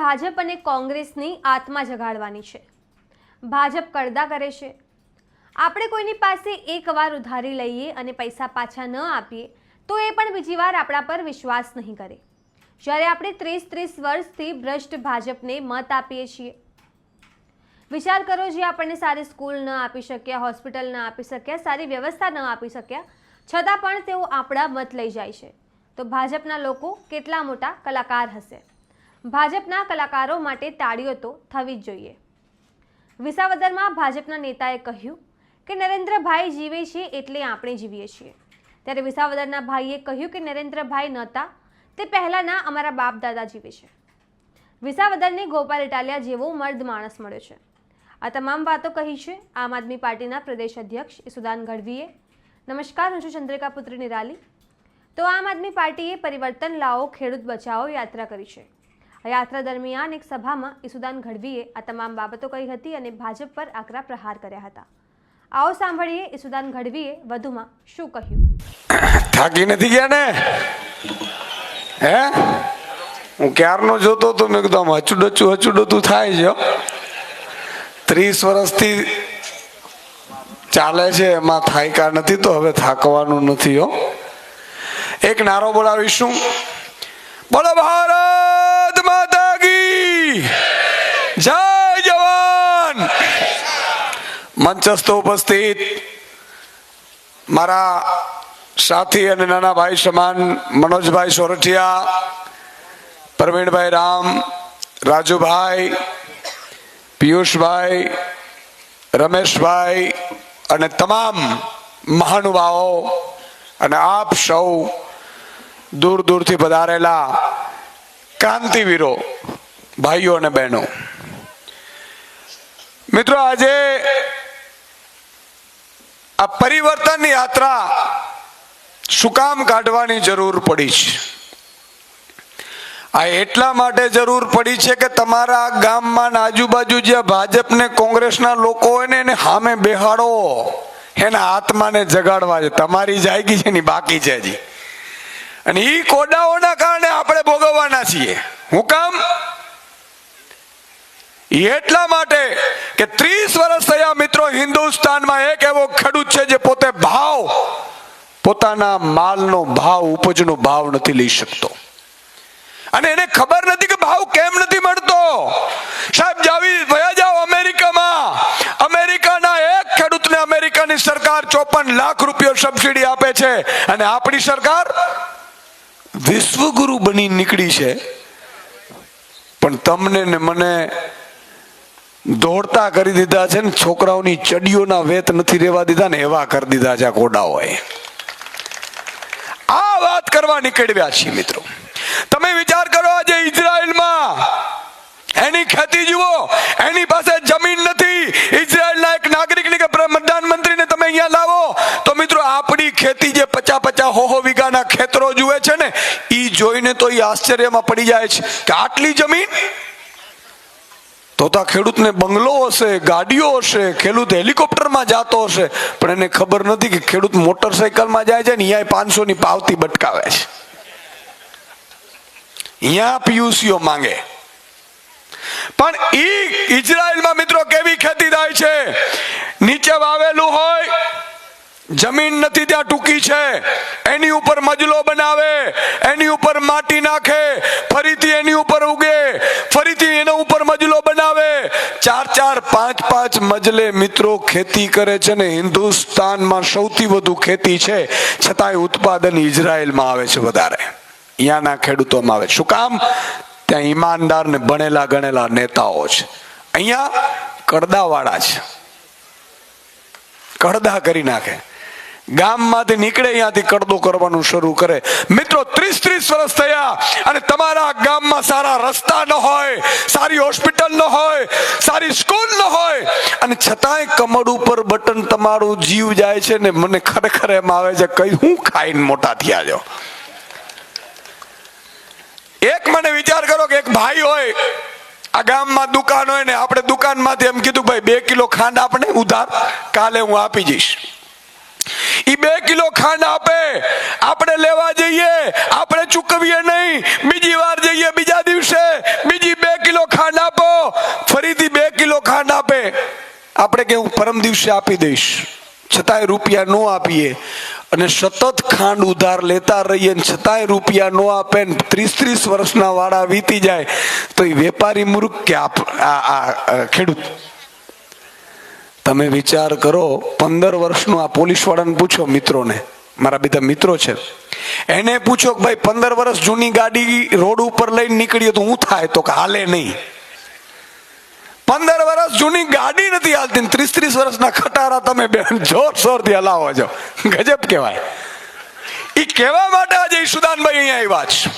ભાજપ અને કોંગ્રેસની આત્મા જગાડવાની છે। ભાજપ કરદા કરે છે। આપણે કોઈની પાસે એકવાર ઉધારી લઈએ અને પૈસા પાછા ન આપીએ તો એ પણ બીજી વાર આપણા પર વિશ્વાસ નહીં કરે। જ્યારે આપણે 30 વર્ષથી ભ્રષ્ટ ભાજપને મત આપીએ છીએ। વિચાર કરો, જે આપણને સારી સ્કૂલ ન આપી શક્યા, હોસ્પિટલ ન આપી શક્યા, સારી વ્યવસ્થા ન આપી શક્યા, છતાં પણ તેઓ આપણા મત લઈ જાય છે। તો ભાજપના લોકો કેટલા મોટા કલાકાર હશે। ભાજપના કલાકારો માટે તાળીઓ તો થવી જ જોઈએ। વિસાવદરમાં ભાજપના નેતાએ કહ્યું કે નરેન્દ્રભાઈ જીવે છે એટલે આપણે જીવીએ છીએ। ત્યારે વિસાવદરના ભાઈએ કહ્યું કે નરેન્દ્રભાઈ નહોતા તે પહેલાના અમારા બાપ દાદા જીવે છે। વિસાવદરને ગોપાલ ઇટાલિયા જેવો મર્દ માણસ મળ્યો છે। આ તમામ વાતો કહી છે આમ આદમી પાર્ટીના પ્રદેશ અધ્યક્ષ ઈસુદાન ગઢવીએ। નમસ્કાર, હું છું ચંદ્રિકા પુત્રી નિરાલી। તો આમ આદમી પાર્ટીએ પરિવર્તન લાવો ખેડૂત બચાવો યાત્રા કરી છે। આ યાત્રા દરમિયાન એક સભામાં ઈસુદાન ગઢવીએ આ તમામ બાબતો કહી હતી અને ભાજપ પર આકરા પ્રહાર કર્યા હતા। આવો સાંભળીએ ઈસુદાન ગઢવીએ વધુમાં શું કહ્યું। થાકી નથી ગયા ને? હે, હું ક્યારનો જોતો તો મેં કીધું આમ હચુડતું થાય છે। 30 વર્ષથી ચાલે છે, એમાં થાક્યા નથી તો હવે થાકવાનું નથી હો। એક નારો બોલાવીશું, બોલો ભારત માતા કી જય જવાન। મંચસ્થ ઉપસ્થિત મારા સાથી અને નાના ભાઈ સમાન મનોજભાઈ સોરઠિયા, પ્રવીણભાઈ રામ, રાજુભાઈ, પિયુષભાઈ, રમેશભાઈ અને તમામ મહાનુભાવો અને આપ સૌ દૂર દૂરથી પધારેલા ક્રાંતિવીરો, ભાઈઓ અને બહેનો, મિત્રો, આજે આ પરિવર્તન યાત્રા શું કામ કાઢવાની જરૂર પડી છે? આ એટલા માટે જરૂર પડી છે કે તમારા ગામમાં આજુબાજુ જે ભાજપ ને કોંગ્રેસના લોકો હોય ને એને સામે બેહાડો, એના આત્માને જગાડવા છે। તમારી જાયગી છે ને બાકી છે હજી, અને ઈ કોડાઓના કારણે આપણે ભોગવવાના છીએ। હું કામ? એટલા માટે કે 30 વર્ષ થયા મિત્રો, હિન્દુસ્તાનમાં એક એવો ખેડૂત છે જે પોતે પોતાના માલનો ભાવ, ઉપજનો ભાવ નથી લઈ શકતો, અને એને ખબર નથી કે ભાવ કેમ નથી મળતો। સાહેબ, ભયા જાઓ અમેરિકામાં, અમેરિકાના એક ખેડૂતને અમેરિકાની સરકાર 54 લાખ રૂપિયા સબસિડી આપે છે, અને આપણી સરકાર વિશ્વગુરુ બની નીકળી છે, પણ તમને ને મને દોડતા કરી દીધા છે ને છોકરાઓની ચડીઓના વેત નથી રહેવા દીધા ને એવા કરી દીધા છે આ કોડાઓએ। આ વાત કરવા નીકળ્યા છીએ મિત્રો। તમે વિચાર કરો, આજે ઇઝરાયલમાં એની ખેતી જુઓ, એની પાસે જમીન નથી। ઇઝરાયલના એક નાગરિકને કે પ્રધાનમંત્રીને તમે અહીંયા લાવો તો મિત્રો આપણી ખેતી જે 50-50 વીઘાના ખેતરો જુએ છે ને, ઈ જોઈને તો ઈ આશ્ચર્યમાં પડી જાય છે કે આટલી જમીન તો ખેડૂતને બંગલો હશે, ગાડીઓ હશે, ખેડૂત હેલિકોપ્ટરમાં જાતો હશે, પણ એને ખબર નથી કે ખેડૂત મોટરસાયકલમાં જાય છે ને અહીંયા 500 ની પાવતી બટકાવે છે, અહીંયા પીયુસીઓ માંગે। પણ ઈ ઇઝરાયલમાં મિત્રો કેવી ખેતી થાય છે? નીચે વાવેલું હોય, જમીન નથી ત્યાં ટૂંકી છે, એની ઉપર મજલો બનાવે, એની ઉપર માટી નાખે, ફરીથી એની ઉપર ઉગે, ફરીથી એના ઉપર મજલો બનાવે, 4-4, 5-5 મજલે મિત્રો ખેતી કરે છે ને હિન્દુસ્તાનમાં સૌથી વધુ ખેતી છે, છતાંય ઉત્પાદન ઇઝરાયલમાં આવે છે વધારે, અહીંયાના ખેડૂતોમાં આવે। શું કામ? ત્યાં ઈમાનદાર ને ભણેલા ગણેલા નેતાઓ છે, અહીંયા કડદાવાળા છે, કડદા કરી નાખે, ગામમાંથી નીકળે અહીંયાથી કડદો કરવાનું શરૂ કરે। મિત્રો, 30 વર્ષ થયા અને તમારા ગામમાં સારા રસ્તા ન હોય, સારી હોસ્પિટલ ન હોય, સારી સ્કૂલ ન હોય, અને છતાંય કમળ ઉપર બટન તમારું જીવ જાય છે ને મને ખરેખર એમ આવે છે કઈ હું ખાઈને મોટા થયા છો। એક મને વિચાર કરો કે એક ભાઈ હોય, આ ગામમાં દુકાન હોય ને આપણે દુકાનમાંથી એમ કીધું ભાઈ 2 કિલો ખાંડ આપણે ઉધાર, કાલે હું આપી જઈશ। ઈ 2 કિલો ખાંડ આપે, આપણે લેવા જઈએ, આપણે ચૂકવીએ નહીં, બીજી વાર જઈએ, બીજા દિવસે બીજી 2 કિલો ખાંડ આપો, ફરીથી 2 કિલો ખાંડ આપે, આપણે કે હું પરમ દિવસે આપી દઈશ, છતાંય રૂપિયા ન આપીએ અને સતત ખાંડ ઉધાર લેતા રહીએ, છતાંય રૂપિયા ન આપે, 30 વર્ષના વાળા વીતી જાય તો એ વેપારી મૂર્ખ કે ખેડૂત? તમે વિચાર કરો, 15 વર્ષનું આ પોલીસ વાળાને પૂછો, મિત્રોને, મારા બધા મિત્રો છે, એને પૂછો કે ભાઈ 15 વર્ષ જૂની ગાડી રોડ ઉપર લઈને નીકળીએ તો શું થાય? તો કે હાલે નહીં. 15 વર્ષ જૂની ગાડી નથી હાલતી, 30 વર્ષના ખટારા તમે જોરશોરથી હલાવો છો, ગજબ કહેવાય. એ કહેવા માટે આજે ઈશુદાનભાઈ અહીંયા આવ્યા છે.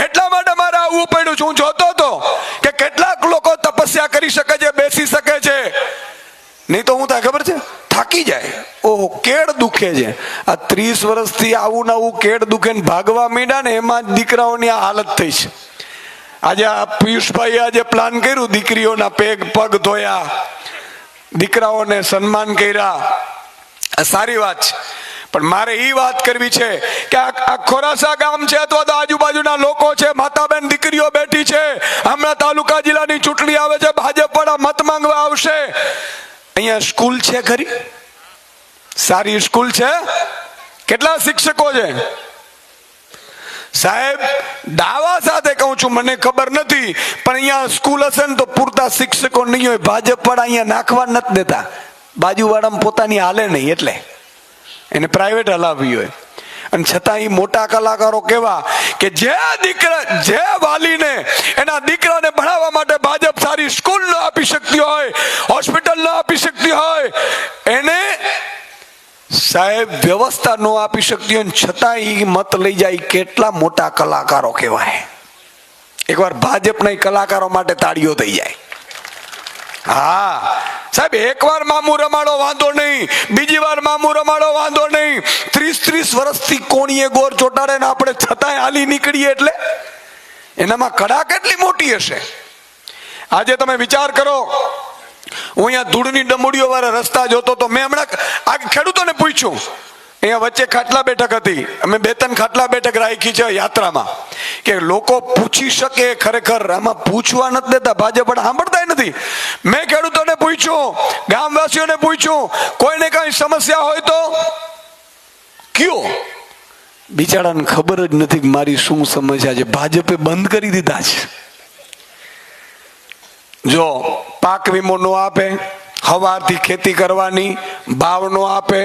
એટલા માટે મારે આવવું પડ્યું છે. હું જોતો હતો કે કેટલાક લોકો તપસ્યા કરી શકે છે, બેસી શકે છે, નહીં તો હું થાય ખબર છે, થાકી જાય. ઓહો, કેડ દુખે છે. આ 30 વર્ષથી આવું ને આવું કેડ દુખે ને ભાગવા માંડ્યા ને એમાં જ દીકરાઓની આ હાલત થઈ છે. આજે આ પિયુષભાઈ આજે પ્લાન કર્યું, દીકરીઓના પગ ધોયા, દીકરાઓને સન્માન કર્યા, સારી વાત છે. પણ મારે એ વાત કરવી છે કે આ ખોરાસા ગામ છે અથવા તો આજુબાજુના લોકો છે, માતાબેન દીકરીઓ બેઠી છે, હમણાં તાલુકા જિલ્લાની ચૂંટણી આવે છે, ભાજપ વાળા મત માંગવા આવશે. અહીંયા સ્કૂલ છે ખરી? સારી સ્કૂલ છે? કેટલા શિક્ષકો છે? સાહેબ, દાવા સાથે કહું છું, મને ખબર નથી, પણ અહીંયા સ્કૂલ હશે ને તો પૂરતા શિક્ષકો નહીં હોય. ભાજપ વાળા અહીંયા નાખવા નથી દેતા, બાજુવાળામાં પોતાની હાલે નહીં એટલે એને પ્રાઇવેટ હલાવવી હોય. અને છતાં એ મોટા કલાકારો કેવા કે જે વાલીને એના દીકરાને ભણાવવા માટે ભાજપ સારી સ્કૂલ ન આપી શકતી હોય, હોસ્પિટલ ન આપી શકતી હોય, એને સાહેબ વ્યવસ્થા ન આપી શકતી હોય, છતાં એ મત લઈ જાય, કેટલા મોટા કલાકારો કહેવાય. એકવાર ભાજપના કલાકારો માટે તાળીઓ થઈ જાય. હા સાહેબ, એકવાર મામું રમાડો વાંધો નહીં, બીજી વાર મામું રમાડો વાંધો નહીં, 30 વર્ષથી કોણીએ ગોર ચોટાડે ને આપણે છતાંય હાલી નીકળીએ એટલે એનામાં કડા કેટલી મોટી હશે. આજે તમે વિચાર કરો, હું અહીંયા ધૂળની ડમુડીઓ વાળા રસ્તા જોતો તો મેં હમણાં આ ખેડૂતોને પૂછ્યું, અહીંયા વચ્ચે ખાટલા બેઠક હતી, અમે 2-3 ખાટલા બેઠક રાખી છે યાત્રામાં, કે લોકો પૂછી શકે. ખરેખર આમાં પૂછવા નથી દેતા, ભાજપ પણ સાંભળતા નથી. મેં ખેડૂતોને પૂછ્યું, ગામવાસીઓને પૂછ્યું, કોઈને કઈ સમસ્યા હોય તો કયો? બિચારાને ખબર જ નથી કે મારી શું સમસ્યા છે. ભાજપે બંધ કરી દીધા છે. જો પાક વીમો નો આપે, હવારથી ખેતી કરવાની ભાવ નો આપે,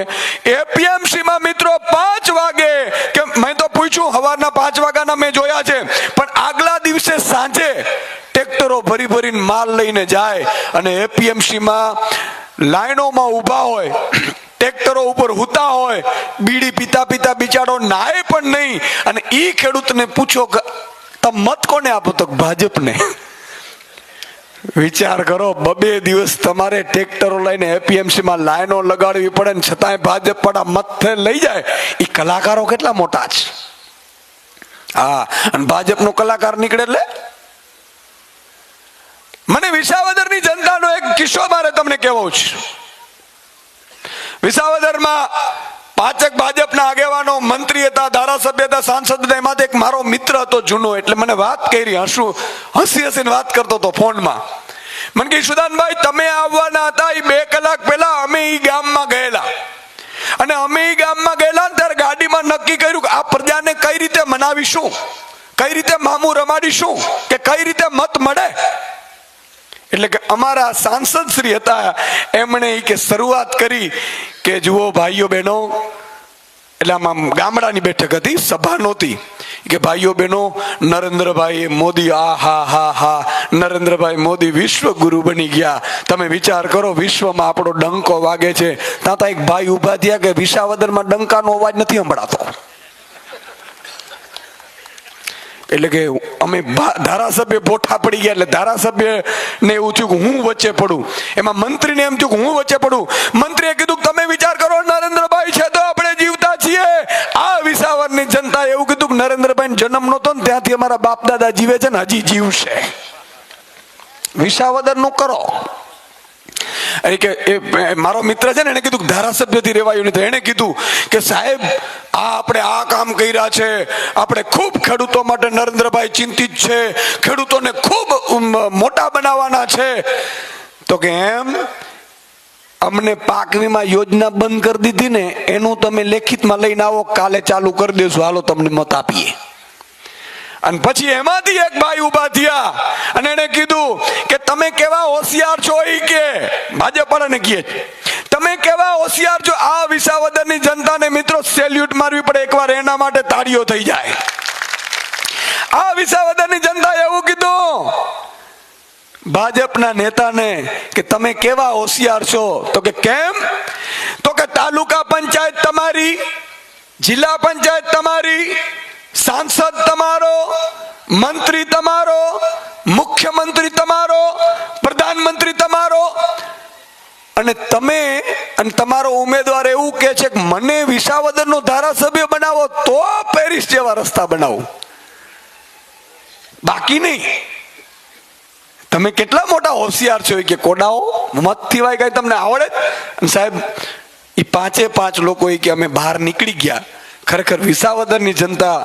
એપીએમસી માં મિત્રો 5 વાગે, કે મેં તો પૂછ્યું, હવારના 5 વાગ્યાના મેં જોયા છે, પણ આગલા દિવસે સાંજે ટ્રેક્ટરો ભરી ભરીને માલ લઈને જાય અને એપીએમસી માં લાઈનોમાં ઊભા હોય, ટ્રેક્ટરો ઉપર હુતા હોય, બીડી પીતા પીતા બિચારો નાય પણ નહીં. અને ઈ ખેડૂતને પૂછો કે તમે મત કોને આપો? તો ભાજપને. વિચાર કરો, 2 દિવસ તમારે ટ્રેક્ટરો લઈને એપીએમસી માં લાઈનો લગાડવી પડે ને છતાંય ભાજપ વાળા મત લઈ જાય. એ કલાકારો કેટલા મોટા છે. હા, અને ભાજપનો કલાકાર નીકળે એટલે મને વિસાવદરની જનતાનો એક કિસ્સો મારે તમને કહેવો છે. વિસાવદરમાં 5 ભાજપના આગેવાનો, મંત્રી હતા, ધારાસભ્ય હતા, સાંસદ હતા. એમાંથી એક મારો મિત્ર હતો જૂનો, એટલે મને વાત કરી, હસી હસીને વાત કરતો હતો ફોનમાં. મને કે સુદાનભાઈ, તમે આવવાના હતા, એ 2 કલાક પહેલા અમે એ ગામમાં ગયેલા, અને અમે એ ગામમાં ગયેલા ત્યારે ગાડીમાં નક્કી કર્યું કે આ પ્રજાને કઈ રીતે મનાવીશું, કઈ રીતે મામું રમાડીશું, કે કઈ રીતે મત મળે. એટલે કે અમારા સાંસદ શ્રી હતા, એમણે કે શરૂઆત કરી કે જુઓ ભાઈઓ બહેનો, એટલે આમાં ગામડાની બેઠક હતી, સભા નહોતી, કે ભાઈઓ બહેનો, નરેન્દ્રભાઈ મોદી, હા, નરેન્દ્રભાઈ મોદી વિશ્વગુરુ બની ગયા. તમે વિચાર કરો, વિશ્વમાં આપણો ડંકો વાગે છે. ત્યાં એક ભાઈ ઉભા થયા કે વિસાવદરમાં ડંકાનો અવાજ નથી સંભળાતો. એટલે કે અમે ધારાસભ્ય બોઠા પડી ગયા. એટલે ધારાસભ્ય ને એવું થયું કે હું વચ્ચે પડું. એમાં મંત્રીને એમ થયું કે હું વચ્ચે પડું. મંત્રીએ કીધું તમે વિચાર કરો, નરેન્દ્રભાઈ છે તો આપણે જીવતા છીએ. આ વિસાવદરની જનતાએ એવું કીધું કે નરેન્દ્રભાઈ જન્મ નહોતો ને ત્યાંથી અમારા બાપ દાદા જીવે છે ને હજી જીવશે. વિસાવદર નું કરો. મારો મિત્ર છે ને, એને કીધું ધારાસભ્યથી રેવાયું નથી. એને કીધું કે સાહેબ આપણે આ કામ કર્યા છે, આપણે ખૂબ ખેડૂતો માટે નરેન્દ્રભાઈ ચિંતિત છે, ખેડૂતોને ખૂબ મોટા બનાવવાના છે. તો કે એમ અમને પાક વીમા યોજના બંધ કરી દીધી ને, એનું તમે લેખિતમાં લઈને આવો, કાલે ચાલુ કરી દેશું, હાલો તમને મત આપીએ. અને પછી એમાંથી એક ભાઈ ઉભા થયા અને એને કીધું કે તમે કેવા હોશિયાર છો. એ કે ભાજપ વાળાને કહે તમે કેવા હોશિયાર છો. આ વિસાવદરની જનતાને મિત્રો સેલ્યુટ મારવી પડે એકવાર, એના માટે તાળીઓ થઈ જાય. આ વિસાવદરની જનતાએ એવું કીધું ભાજપના નેતાને કે તમે કેવા હોશિયાર છો. તો કે કેમ? તો કે તાલુકા પંચાયત તમારી, જિલ્લા પંચાયત તમારી, સાંસદ તમારો, મંત્રી તમારો, મુખ્યમંત્રી તમારો, પ્રધાનમંત્રી તમારો, અને તમે અને તમારો ઉમેદવાર એવું કે છે કે મને વિસાવદરનો ધારાસભ્ય બનાવો તો પેરિસ જેવા રસ્તા બનાવો, બાકી નહીં. તમે કેટલા મોટા હોશિયાર છો કે કોડાઓ મત થીવાય કઈ તમને આવડે? સાહેબ એ 5 લોકો કે અમે બહાર નીકળી ગયા. ખરેખર વિસાવદરની જનતા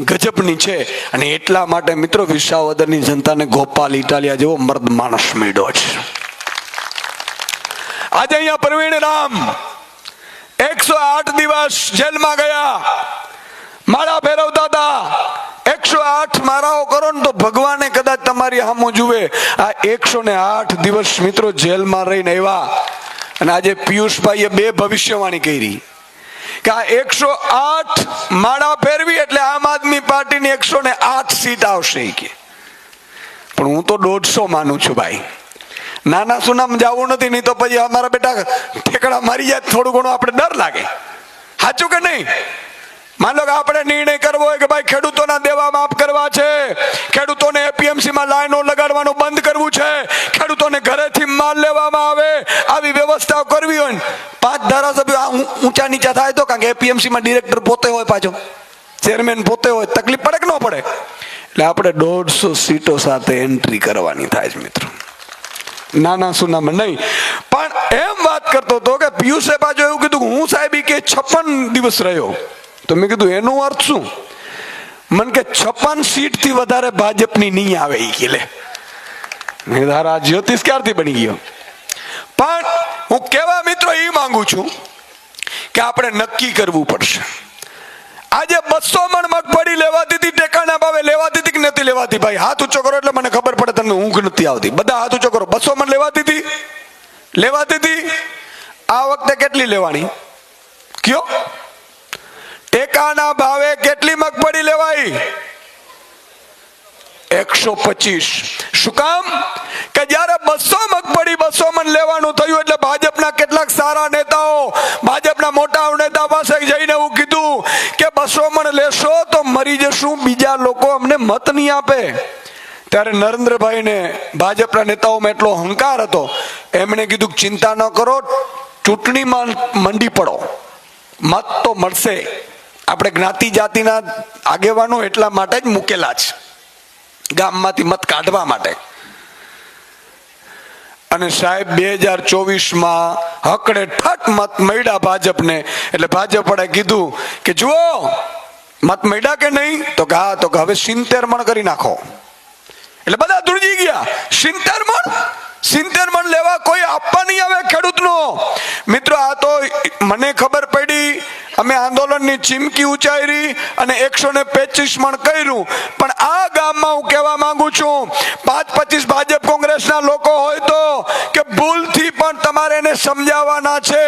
ગજબની છે, અને એટલા માટે મિત્રો વિસાવદરની જનતાને ગોપાલ ઇટાલિયા જેવો મર્દ માણસ મળ્યો છે. આજે અહીંયા પ્રવીણ રામ 108 દિવસ જેલમાં ગયા, માળા ફેરવતા હતા. 108 મારાઓ કરો ને તો ભગવાને કદાચ તમારી સામું જુએ. આ 108 દિવસ મિત્રો જેલમાં રહીને આવ્યા. અને આજે પિયુષભાઈએ 2 ભવિષ્યવાણી કરી કે આ 108 માળા ફેરવી એટલે આમ આદમી પાર્ટીની 108 સીટ આવશે કે. પણ હું તો 150 માનું છું ભાઈ. નાના સુનામ જવું નથી, નહીં તો પછી અમારા બેટા ઠેકડા મારી જાય, થોડું ઘણું આપણે ડર લાગે. સાચું કે નહીં? માનો કે આપણે નિર્ણય કરવો હોય કે ભાઈ ખેડૂતોના દેવા માફ કરવા છે, ખેડૂતોને એપીએમસી માં લાઈનો લગાડવાનું બંધ કરવું છે, ખેડૂતોને ઘરેથી માલ લેવામાં આવે, આવી વ્યવસ્થા કરવી હોય ને 5 ધારાસભ્યો ઊંચા નીચા થાય તો, કારણ કે એપીએમસી માં ડિરેક્ટર પોતે હોય, પાછો ચેરમેન પોતે હોય, તકલીફ પડે કે ન પડે? એટલે આપણે 150 સીટો સાથે એન્ટ્રી કરવાની થાય છે મિત્રો, નાના સુનામાં નહીં. પણ એમ વાત કરતો હતો કે પિયુષે પાછો એવું કીધું કે હું સાહેબ કે 56 દિવસ રહ્યો. તો મેં કીધું એનું અર્થ શું? મને કે 56 સીટ થી વધારે ભાજપની નહીં આવે એ કે. લે ધારા જ્યોતિષ ક્યારથી બની ગયો? પણ હું કેવા મિત્રો એ માંગુ છું કે આપણે નક્કી કરવું પડશે. આજે 200 મણ મગફળી લેવાતી હતી, ટેકાના ભાવે લેવાતી હતી કે નથી લેવાતી? ભાઈ હાથ ઊંચો કરો એટલે મને ખબર પડે, તમને ઊંઘ નથી આવતી. બધા હાથ ઊંચો કરો. 200 મણ લેવાતી હતી? લેવાતી હતી. આ વખતે કેટલી લેવાની કયો? ટેકાના ભાવે કેટલી મગફળી લેવાઈ? 125. શું કામ? કે જયારે 200 મગફળી 200 મણ લેવાનું થયું એટલે ભાજપના કેટલાક સારા નેતાઓ, ભાજપના મોટા નેતા પાસે જઈને એવું કીધું કે 200 મણ લેશો તો મરી જશું, બીજા લોકો અમને મત નહીં આપે. ત્યારે નરેન્દ્રભાઈને ભાજપના નેતાઓમાં એટલો અહંકાર હતો, એમણે કીધું ચિંતા ન કરો, ચૂંટણીમાં મંડી પડો, મત તો મળશે. આપણે જ્ઞાતિ જાતિના આગેવાનો એટલા માટે જ મૂકેલા છે, ગામમાંથી મત કાઢવા માટે. અને સાહેબ 2024માં હકડે ઠક મત મળ્યા ભાજપને. એટલે ભાજપ વડે કીધું કે જુઓ મત મળ્યા કે નહીં? તો કે હા. તો કે હવે 70 મણ કરી નાખો. એટલે બધા ધ્રુજી ગયા. 70 મણ લેવા કોઈ આપવા નહીં આવે ખેડૂતનો. મિત્રો આ તો મને ખબર પડી, અમે આંદોલનની ચીમકી ઉચ્ચારી અને 125 મણ કર્યું. પણ આ ગામમાં હું કહેવા માંગુ છું, 5-25 ભાજપ કોંગ્રેસના લોકો હોય તો કે ભૂલથી પણ તમારે એને સમજાવવાના છે.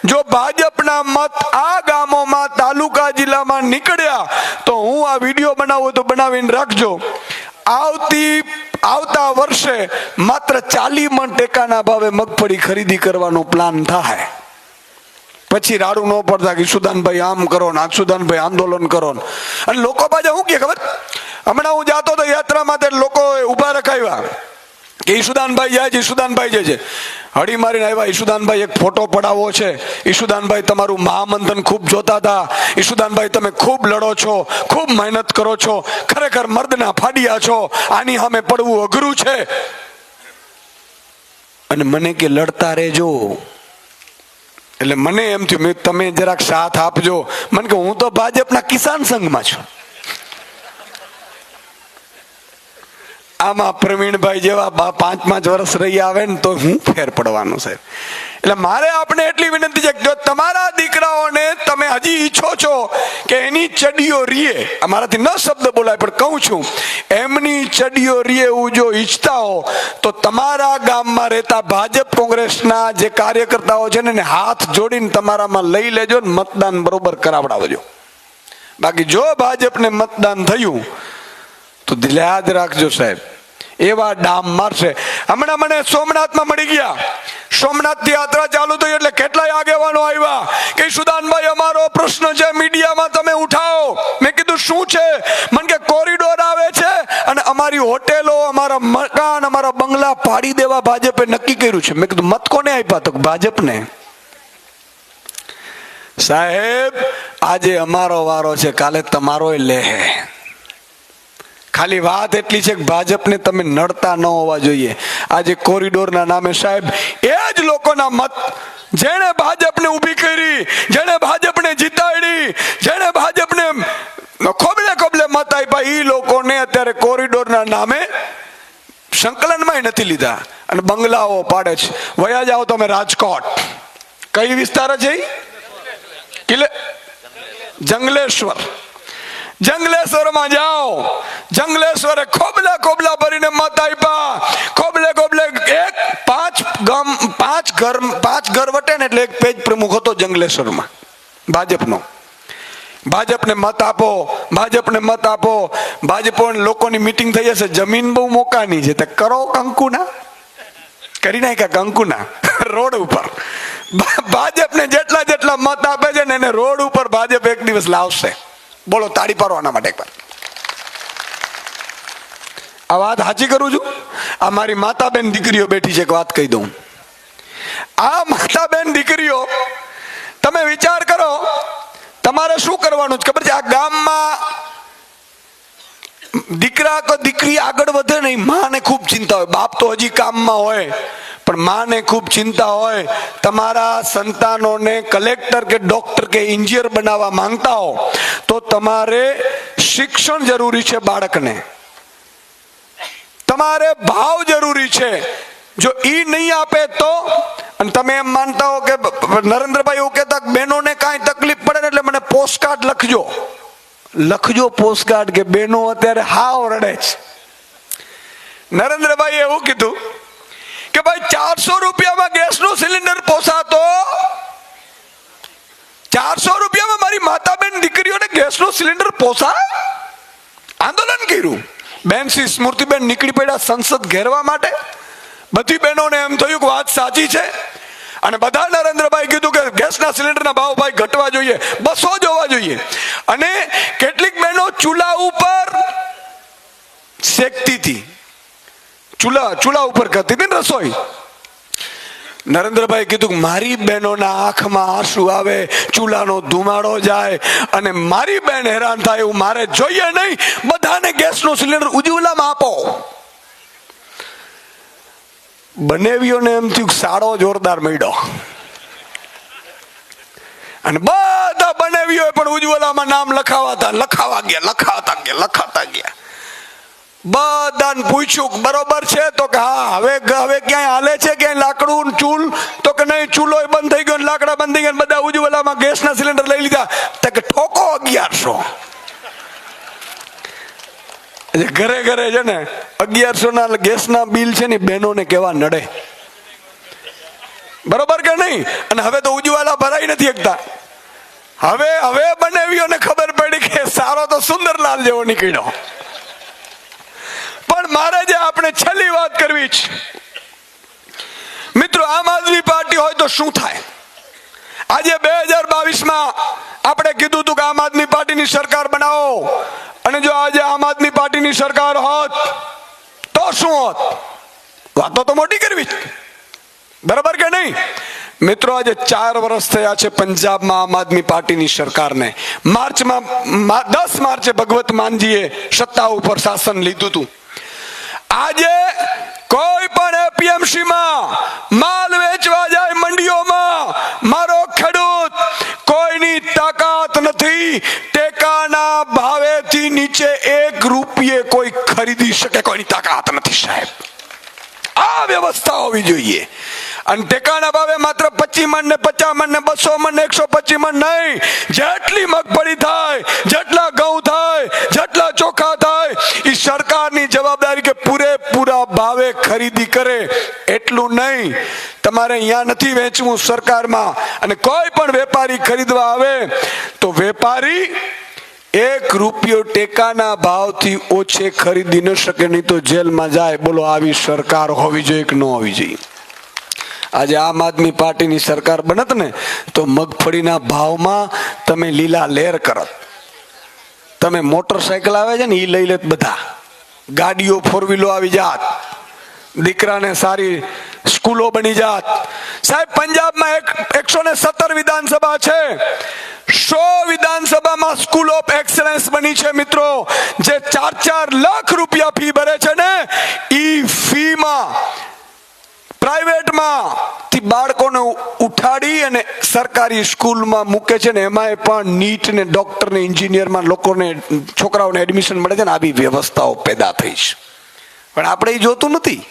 જો ભાજપના મત આ ગામોમાં, તાલુકા, જિલ્લામાં નીકળ્યા તો હું આ વિડીયો બનાવું તો બનાવીને રાખજો. આવતા વર્ષે માત્ર 40 મણ ટેકાના ભાવે મગફળી ખરીદી કરવાનો પ્લાન થાય. પછી રાડું ન પડતા કે ઈશુદાનભાઈ આમ કરો ને અક્ષુદાનભાઈ આંદોલન કરો ને. અને લોકો પાછા શું કે ખબર? હમણાં હું જાતો તો યાત્રામાં તે લોકો ઉભા રખાવ્યા કે ઈશુદાનભાઈ જાય છે, ઈશુદાનભાઈ જાય છે. હળી મારીને આવ્યા, ઈશુદાનભાઈ એક ફોટો પડાવવો છે, ઈશુદાનભાઈ તમારું મહામંથન ખૂબ જોતા હતા, ઈશુદાનભાઈ તમે ખૂબ લડો છો, ખૂબ મહેનત કરો છો, ખરેખર મર્દના ફાડિયા છો, આની સામે પડવું અઘરું છે. અને મને કે લડતા રહેજો. એટલે મને એમ થયું તમે જરાક સાથ આપજો. મને કે હું તો ભાજપના કિસાન સંઘમાં છું. આમાં પ્રવીણભાઈ જેવા 5-5 વર્ષ રહી આવે ને તો હું ફેર પડવાનું છે. એટલે મારે આપણે એટલી વિનંતી છે કે જો તમારા દીકરાઓને તમે હજી ઈચ્છો છો કે એની ચડીઓ રીએ, અમારાથી ન શબ્દ બોલાય પણ કહું છું, એમની ચડીઓ રીએ એવું જો ઈચ્છતા હો તો તમારા ગામમાં રહેતા ભાજપ કોંગ્રેસના જે કાર્યકર્તાઓ છે ને એને હાથ જોડીને તમારામાં લઈ લેજો ને મતદાન બરોબર કરાવડાવજો. બાકી જો ભાજપને મતદાન થયું તો યાદ રાખજો સાહેબ, એવા ડામ મારશે. હમણાં મને સોમનાથમાં મળી ગયા. સોમનાથથી યાત્રા ચાલુ થઈ એટલે કેટલાય આગેવાનો આવ્યા કે સુદાનભાઈ અમારો પ્રશ્ન છે મીડિયામાં તમે ઉઠાવો. મેં કીધું શું છે? મને કે કોરિડોર આવે છે અને અમારી હોટેલો, અમારા મકાન, અમારા બંગલા પાડી દેવા ભાજપે નક્કી કર્યું છે. મેં કીધું મત કોને આપ્યા? તો ભાજપને. સાહેબ આજે અમારો વારો છે, કાલે તમારો લે. ખાલી વાત એટલી છે કે ભાજપને તમે નડતા ન હોવા જોઈએ. આજે કોરિડોરના નામે સાહેબ એ જ લોકોના મત, જેણે ભાજપને ઊભી કરી, જેણે ભાજપને જીતાડી, જેણે ભાજપને ખોબલે ખોબલે મત આપ્યા, એ લોકોને અત્યારે કોરિડોરના નામે સંકલનમાં નથી લીધા અને બંગલાઓ પાડે છે. વયા જાઓ તમે રાજકોટ. કઈ વિસ્તાર છે? જંગલેશ્વર. જંગલેશ્વરમાં જાઓ. જંગલેશ્વરે ખોબલા ખોબલા ભરીને મત આપ્યા. ખોબલે ખોબલે 5 ઘર વટે ને એટલે એક પેજ પ્રમુખ હતો જંગલેશ્વરમાં ભાજપનો. ભાજપને મત આપો, ભાજપને મત આપો. ભાજપ લોકોની મીટિંગ થઈ જશે. જમીન બહુ મોકાની છે તો કરો કંકુના, કરી નાખ્યા કંકુના રોડ ઉપર. ભાજપને જેટલા જેટલા મત આપે છે ને એને રોડ ઉપર ભાજપ એક દિવસ લાવશે. બોલો, તાળી પાડો આના માટે એકવાર. આ વાત સાચી કરું છું. આ મારી માતા બેન દીકરીઓ બેઠી છે, એક વાત કહી દઉં. આ માતા બેન દીકરીઓ, તમે વિચાર કરો તમારે શું કરવાનું છે ખબર છે? આ ગામમાં દીકરા કે દીકરી આગળ વધે નહીં, માને ખૂબ ચિંતા હોય. બાપ તો હજી કામમાં હોય પણ માને ખૂબ ચિંતા હોય. તમારા સંતાનોને કલેક્ટર કે ડોક્ટર કે એન્જિનિયર બનાવવા માંગતા હો તો તમારે શિક્ષણ જરૂરી છે. બાળકને તમારે ભાવ જરૂરી છે. જો ઈ નહીં આપે તો, અને તમે એમ માનતા હો કે નરેન્દ્રભાઈ એવું કહેતા બહેનોને કાંઈ તકલીફ પડે ને એટલે મને પોસ્ટકાર્ડ લખજો પોસ્ટકાર્ડ કે બહેનો અત્યારે હાવ રડે છે. નરેન્દ્રભાઈ એવું કીધું કે ભાઈ 400 રૂપિયામાં ગેસનો સિલિન્ડર પોસાતો, 400 રૂપિયામાં મારી માતા બેન દીકરીઓને ગેસનો સિલિન્ડર પોસાય? આંદોલન કર્યું. બેન શ્રી સ્મૃતિબેન નીકળી પડ્યા સંસદ ઘેરવા માટે. બધી બહેનોને એમ થયું કે વાત સાચી છે અને બધા નરેન્દ્રભાઈ કીધું કે ગેસના સિલિન્ડરના ભાવ ભાઈ ઘટવા જોઈએ, બસો જોવા જોઈએ. અને કેટલીક બહેનો ચૂલા ઉપર શેકતી હતી, ચૂલા ઉપર કરતી હતી ને રસોઈ. નરેન્દ્રભાઈ કીધું કે મારી બહેનોના આંખમાં આંસુ આવે, ચૂલાનો ધુમાડો જાય અને મારી બહેન હેરાન થાય એવું મારે જોઈએ નહીં. બધાને ગેસનો સિલિન્ડર ઉજ્જવલામાં આપો. બનેવીઓને એમ થયું સાડો જોરદાર મળ્યો અને બધા બનેવીઓ પણ ઉજ્જવલામાં નામ લખાતા ગયા. બધાને પૂછ્યું બરોબર છે તો કે હા. હવે ક્યાંય હાલે છે ક્યાંય લાકડું ચૂલ? તો કે નહીં, ચૂલો બંધ થઈ ગયો, લાકડા બંધ થઈ ગયા. બધા ઉજ્જવલામાં ગેસના સિલિન્ડર લઈ લીધા. તો કે ઠોકો 1100. ઘરે ઘરે છે ને 1100 ના ગેસના બિલ છે ને બહેનોને કેવા નડે, બરોબર કે નહીં? અને હવે તો ઉજ્જવલા ભરાઈ નથી શકતા. હવે બનેવીઓને ખબર પડી કે સારો તો સુંદરલાલ જેવો નીકળ્યો. પણ મારે જે આપણે છેલ્લી વાત કરવી છે મિત્રો, આમ આદમી પાર્ટી હોય તો શું થાય? આજે 2022માં આપણે કીધું હતું કે આમ આદમી પાર્ટીની સરકાર બનાવો, અને જો આજે આમ આદમી પાર્ટીની સરકાર હોત તો શું હોત? વાતો તો મોટી કરવી, બરાબર કે નહીં? મિત્રો આજે 4 વર્ષ થયા છે પંજાબમાં આમ આદમી પાર્ટીની સરકારને. માર્ચમાં 10 માર્ચે ભગવત માનજીએ સત્તા ઉપર શાસન લીધું હતું. આજે કોઈ પણ એપીએમસીમાં નથી, ટેકાના ભાવેથી નીચે 1 રૂપિયે કોઈ ખરીદી શકે કોઈની તાકાત નથી સાહેબ. આ વ્યવસ્થા હોવી જોઈએ. અને ટેકાના ભાવે માત્ર 25 મણ ને 50 મણ ને 200 મણ ને 125 મણ નહીં, જેટલી મગફળી થાય, જેટલા ઘઉં થાય, જેટલા ચોખા થાય, એ સરકારની જવાબદારી કે પૂરેપૂરા ભાવે ખરીદી કરે. એટલું નહીં, તમારે અહીંયા નથી વેચવું સરકારમાં, અને કોઈ પણ વેપારી ખરીદવા આવે તો વેપારી 1 રૂપિયો ટેકાના ભાવથી ઓછે ખરીદી ન શકે, નહીં તો જેલમાં જાય. બોલો, આવી સરકાર હોવી જોઈએ કે ન હોવી જોઈએ? આજે આમ આદમી પાર્ટીની સરકાર બનત ને તો મગફળીના ભાવમાં તમે લીલા લેર કરત. તમે મોટરસાયકલ આવે છે ને એ લઈ લેત, બધા ગાડીઓ 4 વ્હીલો આવી જાત, દીકરાને સારી સ્કૂલો બની જાત. સાહેબ, પંજાબમાં 117 વિધાનસભા છે, 100 વિધાનસભામાં સ્કૂલ ઓફ એક્સલન્સ બની છે મિત્રો. જે 4-4 લાખ રૂપિયા ફી ભરે છે ને, ઈ ફીમાં પ્રાઇવેટમાં થી બાળકોને ઉઠાડી અને સરકારી સ્કૂલમાં મૂકે છે ને, એમાં પણ નીટ ને ડોક્ટર ને એન્જિનિયરમાં લોકોને, છોકરાઓને એડમિશન મળે છે ને. આવી વ્યવસ્થાઓ પેદા થઈ છે, પણ આપણે એ જોતું નથી.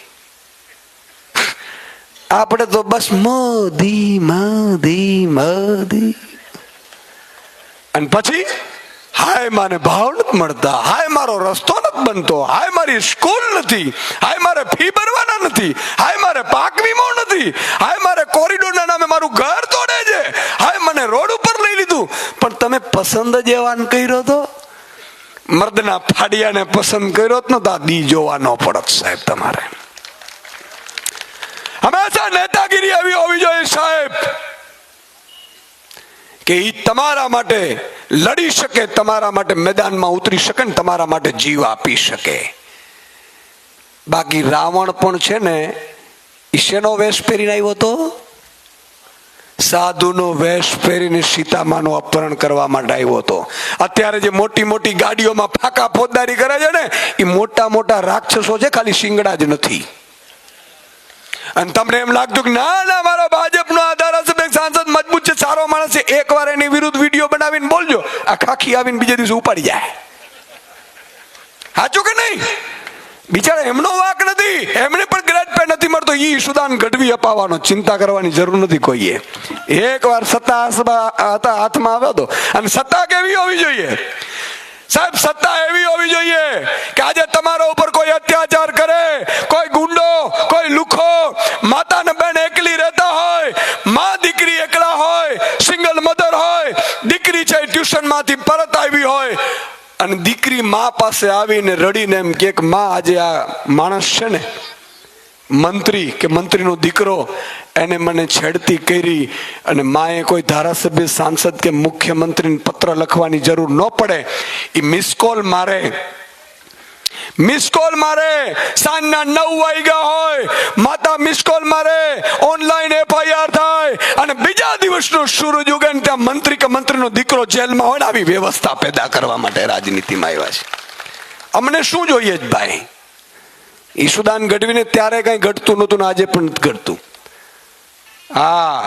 આપણે તો બસ મોદી મોદી મોદી, અને પછી હાય માને ભાવ નથી મળતા, હાય મારો રસ્તો નથી બનતો, હાય મારી સ્કૂલ નથી, હાય મારે ફી ભરવાના નથી, હાય મારે પાક વીમો નથી, હાય મારે કોરિડોરના નામે મારું ઘર તોડે છે, હાય મને રોડ ઉપર લઈ લીધું. પણ તમે પસંદ જ એવાન કર્યો તો, મર્દના ફાડિયાને પસંદ કર્યો જ નતો, દી જોવા ન પડત સાહેબ. તમારે હંમેશા નેતાગીરી એવી હોવી જોઈએ સાહેબ કે ઈ તમારા માટે લડી શકે, તમારા માટે મેદાનમાં ઉતરી શકે ને તમારા માટે જીવ આપી શકે. બાકી રાવણ પણ છે ને, ઈ શેનો વેશ પહેરીને આવ્યો હતો? સાધુનો વેશ પહેરીને સીતામાનું અપહરણ કરવા માટે આવ્યો હતો. અત્યારે જે મોટી મોટી ગાડીઓમાં ફાકા ફોજદારી કરે છે ને, એ મોટા મોટા રાક્ષસો છે, ખાલી શિંગડા જ નથી. અને તમને એમ લાગતું કે ના ના, મારો ભાજપનો આ ધારાસભ્ય સાંસદ મજબૂત છે, સારો માણસ છે, એકવાર એની વિરુદ્ધ વિડીયો બનાવીને બોલજો, આ ખાખી આવીને બીજે દિવસે ઉપાડી જાય. સાચું કે નહીં? બિચારા એમનો વાંક નથી, એમને પણ ગ્રેડ પે નથી મળતો, ઈ સુદાન ગઢવી અપાવવાનો. ચિંતા કરવાની જરૂર નથી કોઈએ. એકવાર સત્તા હાથમાં આવ્યો હતો. અને સત્તા કેવી હોવી જોઈએ સાહેબ? સત્તા એવી હોવી જોઈએ કે આજે તમારા ઉપર કોઈ અત્યાચાર કરે, કોઈ ગુંડો, કોઈ લુખો, માતા ને બેન એકલી રહેતા હોય, માં દીકરી એકલા હોય, સિંગલ મધર હોય, દીકરી છે ટ્યુશન માંથી પરત આવી હોય, અને દીકરી માં પાસે આવીને રડીને એમ કે માં, આજે આ માણસ છે ને, મંત્રી કે મંત્રીનો દીકરો, એને મને છેડતી કરી, અને માએ કોઈ ધારાસભ્ય, સાંસદ કે મુખ્યમંત્રીને પત્ર લખવાની જરૂર ન પડે, એ મિસ કોલ મારે, સાંજના 9 વાગ્યા હોય, માતા મિસ કોલ મારે, ઓનલાઈન FIR થાય, અને બીજા દિવસનો સૂરજ ઉગે ને ત્યાં મંત્રી કે મંત્રીનો દીકરો જેલમાં હોય ને. આવી વ્યવસ્થા પેદા કરવા માટે રાજનીતિમાં આવ્યા છે. અમને શું જોઈએ જ ભાઈ? ઈશુદાન ગઢવીને ત્યારે કઈ ઘટતું નતું ને આજે પણ ઘટતું. હા,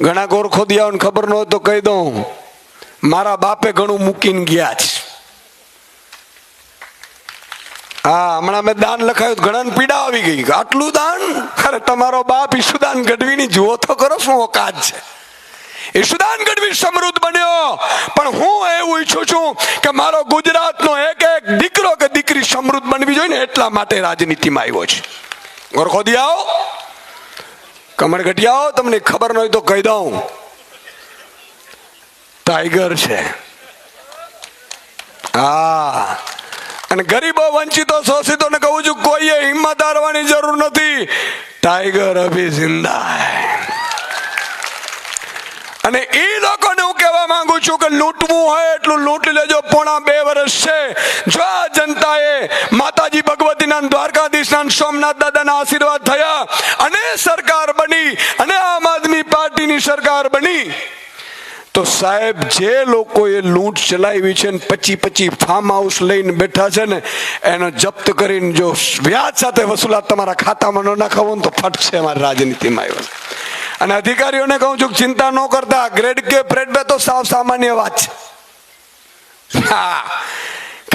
ઘણા ગોરખોદિયાઓને ખબર ન હોય તો કહી દઉં, મારા બાપે ઘણું મૂકીને ગયા છે. હા, હમણાં મેં દાન લખાયું, ઘણા પીડા આવી ગઈ, આટલું દાન? અરે તમારો બાપ ઈશુદાન ગઢવીની જુઓ તો કરો શું ઓકાત છે. ઈશુદાન ગઢવી સમૃદ્ધ બન્યો, પણ હું એવું ઈચ્છું છું કે મારો ગુજરાતનો એક એક દીકરો કે દીકરી સમૃદ્ધ બનવી જોઈએ ને, એટલા માટે રાજનીતિમાં આવ્યો છે. ગોરખોદિયાઓ, કમરઘટિયાઓ, તમને ખબર ન હોય તો કહી દઉં, ટાઈગર છે. હા, અને ગરીબો, વંચિતો, શોષિતોને કહું છું, કોઈએ હિંમત હારવાની જરૂર નથી. ટાઈગર અભી જિંદા હૈ. અને એ લોકોને હું કહેવા માંગુ છું કે લૂંટવું હોય એટલું લૂંટી લેજો. 2.5 વર્ષ છે, જો આ જનતાએ માતાજી ભગવતીના, દ્વારકાધીશના, સોમનાથ દાદાના આશીર્વાદ થયા અને સરકાર બની, અને આમ આદમી પાર્ટીની સરકાર બની, તો સાહેબ જે લોકોએ લૂંટ ચલાવી છે ને 25 ફાર્મ હાઉસ લઈને બેઠા છે ને, એનો જપ્ત કરીને જો વ્યાજ સાથે વસૂલાત તમારા ખાતામાં ન નાખાવો ને તો ફટશે. અમારી રાજનીતિમાં આવ્યો છે. અને અધિકારીઓને કહું છું, ચિંતા ન કરતા, ગ્રેડ કે ફ્રેડ બે તો સાવ સામાન્ય વાત છે. હા,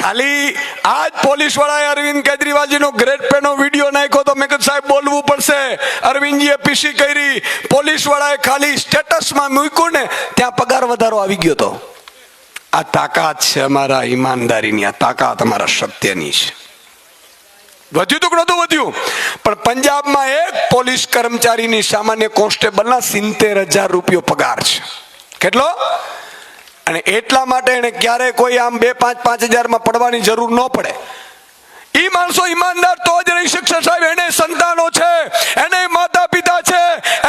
ખાલી આજ પોલીસ વાળાએ અરવિંદ કેજરીવાલજીનો ગ્રેટ પેનો વિડીયો નાખ્યો તો મેં કીધું સાહેબ બોલવું પડશે. અરવિંદજીએ પીસી કરી, પોલીસ વાળાએ ખાલી સ્ટેટસમાં મૂક્યું ને ત્યાં પગાર વધારો આવી ગયો તો. આ તાકાત છે અમારા ઈમાનદારીની, આ તાકાત અમારા સત્યની છે. વધ્યું તો નહોતું વધ્યું, પણ પંજાબમાં એક પોલીસ કર્મચારીની સામાન્ય કોન્સ્ટેબલના 70,000 રૂપિયો પગાર છે. કેટલો? અને એટલા માટે એને ક્યારે કોઈ આમ 2-5 હજારમાં પડવાની જરૂર ન પડે. ઈ માણસો ઈમાનદાર તો જ રહી શકશે સાહેબ. એને સંતાનો છે, એને માતા પિતા છે,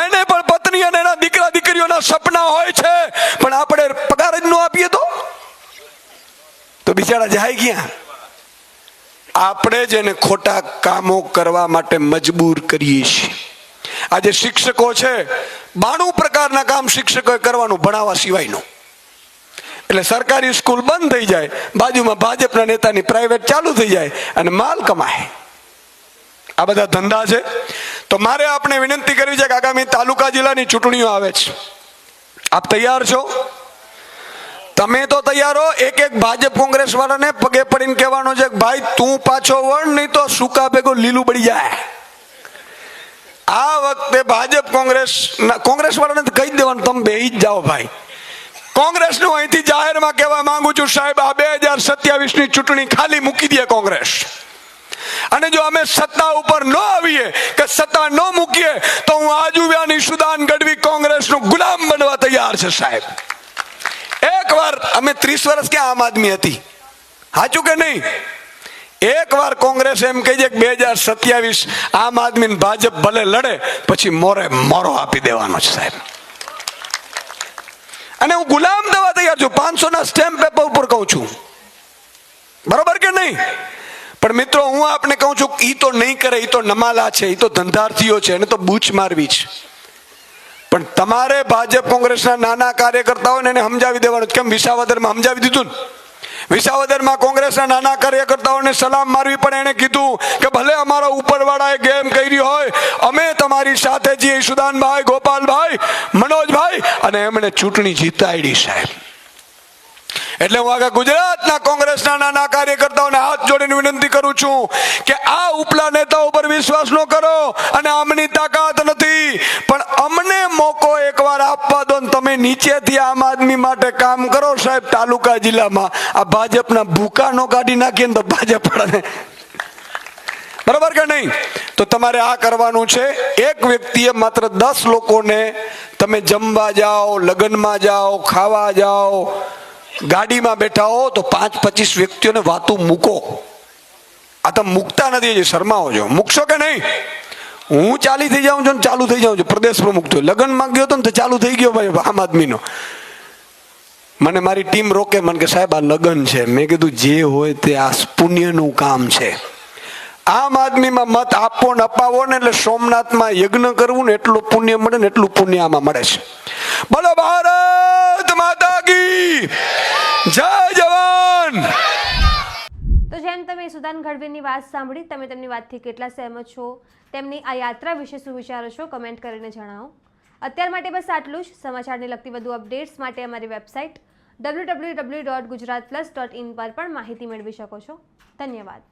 એને પણ પત્ની અને એના દીકરા દીકરીઓના સપના હોય છે, પણ આપણે પગાર જ ન આપીએ તો બિચારા જાય ક્યાં? આપણે જ એને ખોટા કામો કરવા માટે મજબૂર કરીએ છીએ. આજે શિક્ષકો છે, 92 પ્રકારના કામ શિક્ષકોએ કરવાનું ભણાવવા સિવાયનું. એટલે સરકારી સ્કૂલ બંધ થઈ જાય, બાજુમાં ભાજપના નેતાની પ્રાઇવેટ ચાલુ થઈ જાય અને માલ કમાય. આ બધા ધંધા છે. તો મારે આપણે વિનંતી કરવી છે કે આગામી તાલુકા જિલ્લાની ચૂંટણીઓ આવે છે. આપ તૈયાર છો? તમે તો તૈયાર હો? એક ભાજપ કોંગ્રેસ વાળાને પગે પડીને કહેવાનો છે કે ભાઈ તું પાછો વળ, નહીં તો સૂકા ભેગો લીલું પડી જાય. આ વખતે ભાજપ કોંગ્રેસ વાળાને કહી દેવાનું તમે બેહી જ જાઓ ભાઈ. કોંગ્રેસનું અહીંથી જાહેરમાં કહેવા માંગુ છું સાહેબ, આ 2027ની ચૂંટણી ખાલી મૂકી દે કોંગ્રેસ. અને જો અમે સત્તા ઉપર ન આવીએ કે સત્તા ન મૂકીએ તો હું આજુવ્યાની સુદાન ગઢવી કોંગ્રેસનો ગુલામ બનવા તૈયાર છે સાહેબ. એકવાર અમે 30 વર્ષ ક્યાં આમ આદમી હતી, સાચું કે નહીં? એકવાર કોંગ્રેસ એમ કહી દે કે 2027 આમ આદમી ને ભાજપ ભલે લડે, પછી મોરે મોરો આપી દેવાનો છે સાહેબ. અને હું ગુલામ થવા તૈયાર છું. 500 ના સ્ટેમ્પ પેપર ઉપર કહું છું, બરોબર કે નહીં? પણ મિત્રો હું આપને કહું છું ઈ તો નહીં કરે, ઈ તો નમાલા છે, ઈ તો ધંધાર્થીઓ છે, એને તો બૂચ મારવી છે. પણ તમારે ભાજપ કોંગ્રેસના નાના કાર્યકર્તાઓને એને સમજાવી દેવાનું. કેમ વિસાવદરમાં સમજાવી દીધું ને? વિસાવદરમાં કોંગ્રેસના નાના કાર્યકર્તાઓને સલામ મારવી, પણ એને કીધું કે ભલે અમારા ઉપરવાળાએ ગેમ કરી હોય, અમે તમારી સાથે છીએ. સુદાનભાઈ, ગોપાલભાઈ, મનોજભાઈ, અને એમણે ચૂંટણી જીતાડી સાહેબ. એટલે હું આગળ ગુજરાતના કોંગ્રેસના નાના કાર્યકર્તાઓને હાથ જોડીને વિનંતી કરું છું કે આ ઉપલા નેતાઓ પર વિશ્વાસ ન કરો. અને આમની તાકાત નથી, પણ અમને મોકો એકવાર આપવા દો ને તમે નીચેથી આમ આદમી માટે કામ કરો સાહેબ. તાલુકા જિલ્લામાં આ ભાજપના ભૂકા નો કાઢી નાખીએ ને તો ભાજપ વાળાને, બરોબર કે નહીં? તો તમારે આ કરવાનું છે. એક વ્યક્તિએ માત્ર 10 લોકોને તમે જમવા જાઓ, લગ્નમાં જાઓ, ખાવા જાઓ, ગાડીમાં બેઠા હો તો 5-25 વ્યક્તિઓને વાતો મૂકો. આ તમે મૂકતા નથી, હજી શરમાવો છો. મૂકશો કે નહીં? હું ચાલી થઈ જાઉં છું ને ચાલુ થઈ જાઉં છું. પ્રદેશ પ્રમુખ તો લગ્નમાં ગયો હતો ને તો ચાલુ થઈ ગયો ભાઈ આમ આદમીનો. મને મારી ટીમ રોકે, મને કે સાહેબ આ લગ્ન છે. મેં કીધું જે હોય તે આ પુણ્યનું કામ છે. આમ આદમીમાં મત આપવો ને અપાવો ને એટલે સોમનાથમાં યજ્ઞ કરવું ને એટલું પુણ્ય મળે ને એટલું પુણ્ય આમાં મળે છે. બોલો ભારત માતા કી જય જવાન. તો જેમ તમે સુદાન ગઢવીની વાત સાંભળી, તમે તેમની વાતથી કેટલા સહેમત છો, તેમની આ યાત્રા વિશે શું વિચારો છો, કમેન્ટ કરીને જણાવો. અત્યાર માટે બસ આટલું જ. સમાચારને લગતી વધુ અપડેટ્સ માટે અમારી વેબસાઇટ www.gujaratplus.in પર પણ માહિતી મેળવી શકો છો. ધન્યવાદ.